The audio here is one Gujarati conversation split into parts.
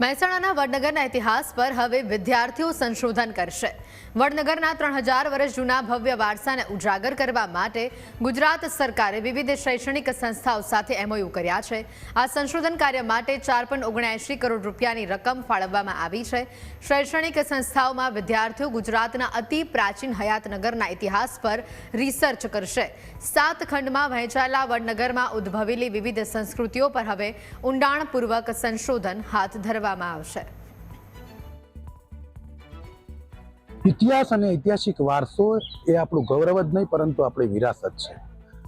મહેસાણાના વડનગરના ઇતિહાસ પર હવે વિદ્યાર્થીઓ સંશોધન કરશે। વડનગરના 3000 વર્ષ જૂના ભવ્ય વારસાને ઉજાગર કરવા માટે ગુજરાત સરકારે વિવિધ શૈક્ષણિક સંસ્થાઓ સાથે એમઓયુ કર્યા છે। આ સંશોધન કાર્ય માટે 4.79 કરોડ રૂપિયાની રકમ ફાળવવામાં આવી છે। શૈક્ષણિક સંસ્થાઓમાં વિદ્યાર્થીઓ ગુજરાતના અતિ પ્રાચીન હયાતનગરના ઇતિહાસ પર રિસર્ચ કરશે। 7 ખંડમાં વહેંચાયેલા વડનગરમાં ઉદ્ભવેલી વિવિધ સંસ્કૃતિઓ પર હવે ઊંડાણપૂર્વક સંશોધન હાથ ધરવામાં આવશે। ઇતિહાસ અને ઐતિહાસિક વારસો એ આપણું ગૌરવ જ નહીં પરંતુ આપણી વિરાસત છે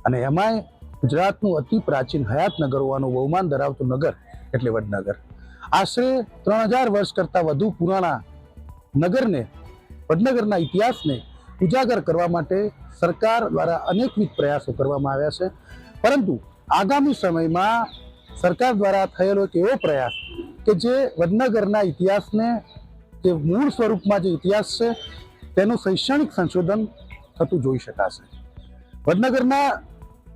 અને એમાંય ગુજરાતનું અતિ પ્રાચીન હયાતનગર હોવાનું બહુમાન ધરાવતું નગર એટલે વડનગર। આશરે 3000 વર્ષ કરતાં વધુ પુરાણા નગરને વડનગરના ઇતિહાસને ઉજાગર કરવા માટે સરકાર દ્વારા અનેકવિધ પ્રયાસો કરવામાં આવ્યા છે, પરંતુ આગામી સમયમાં સરકાર દ્વારા થયેલો એક એવો પ્રયાસ કે જે વડનગરના ઇતિહાસને જે મૂળ સ્વરૂપમાં જે ઇતિહાસ છે તેનું શૈક્ષણિક સંશોધન થતું જોઈ શકાશે। વડનગરના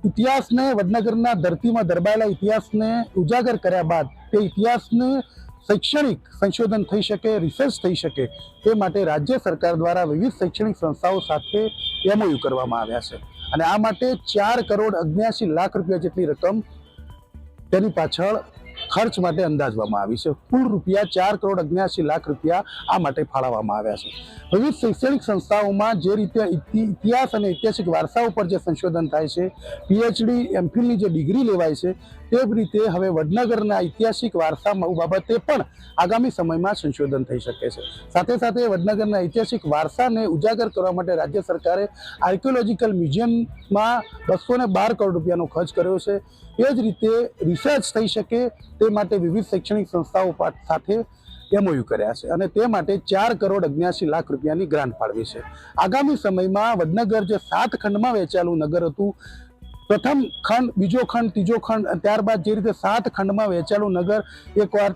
ઇતિહાસને, વડનગરના ધરતીમાં દરબાયેલા ઇતિહાસને ઉજાગર કર્યા બાદ તે ઇતિહાસને શૈક્ષણિક સંશોધન થઈ શકે, રિસર્ચ થઈ શકે તે માટે રાજ્ય સરકાર દ્વારા વિવિધ શૈક્ષણિક સંસ્થાઓ સાથે એમઓયુ કરવામાં આવ્યા છે અને આ માટે 4.79 કરોડ રૂપિયા જેટલી રકમ તેની પાછળ ખર્ચ માટે અંદાજવામાં આવી છે। કુલ રૂપિયા 4.79 કરોડ રૂપિયા આ માટે ફાળવવામાં આવ્યા છે। વિવિધ શૈક્ષણિક સંસ્થાઓમાં જે રીતે ઇતિહાસ અને ઐતિહાસિક વારસા ઉપર જે સંશોધન થાય છે, પીએચડી એમફિલની જે ડિગ્રી લેવાય છે, તે જ રીતે હવે વડનગરના ઐતિહાસિક વારસા બાબતે પણ આગામી સમયમાં સંશોધન થઈ શકે છે। સાથે સાથે વડનગરના ઐતિહાસિક વારસાને ઉજાગર કરવા માટે રાજ્ય સરકારે આર્કિયોલોજીકલ મ્યુઝિયમમાં 212 કરોડ રૂપિયાનો ખર્ચ કર્યો છે। એ જ રીતે રિસર્ચ થઈ શકે તે માટે વિવિધ શૈક્ષણિક સંસ્થાઓ સાથે એમઓયુ કર્યા છે અને તે માટે 4.79 કરોડ રૂપિયાની ગ્રાન્ટ ફાળવી છે। આગામી સમયમાં વડનગર જે 7 ખંડમાં વહેંચાયેલું નગર હતું, પ્રથમ ખંડ, બીજો ખંડ, ત્રીજો ખંડ, ત્યારબાદ જે રીતે 7 ખંડમાં વહેંચાયેલું નગર એકવાર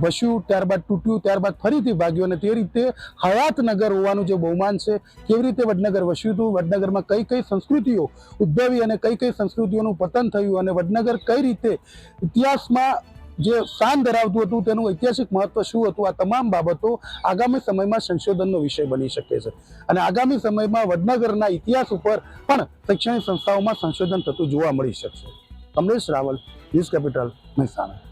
વસ્યું, ત્યારબાદ તૂટ્યું, ત્યારબાદ ફરીથી ભાગ્યું અને તે રીતે હયાતનગર હોવાનું જે બહુમાન છે, કેવી રીતે વડનગર વસ્યું હતું, વડનગરમાં કઈ કઈ સંસ્કૃતિઓ ઉદ્ભવી અને કઈ કઈ સંસ્કૃતિઓનું પતન થયું અને વડનગર કઈ રીતે ઇતિહાસમાં જે સ્થાન ધરાવતું હતું તેનું ઐતિહાસિક મહત્વ શું હતું, આ તમામ બાબતો આગામી સમયમાં સંશોધનનો વિષય બની શકે છે અને આગામી સમયમાં વડનગરના ઇતિહાસ ઉપર પણ શૈક્ષણિક સંસ્થાઓમાં સંશોધન થતું જોવા મળી શકશે। Kamlesh Raval, news capital, Mehsana.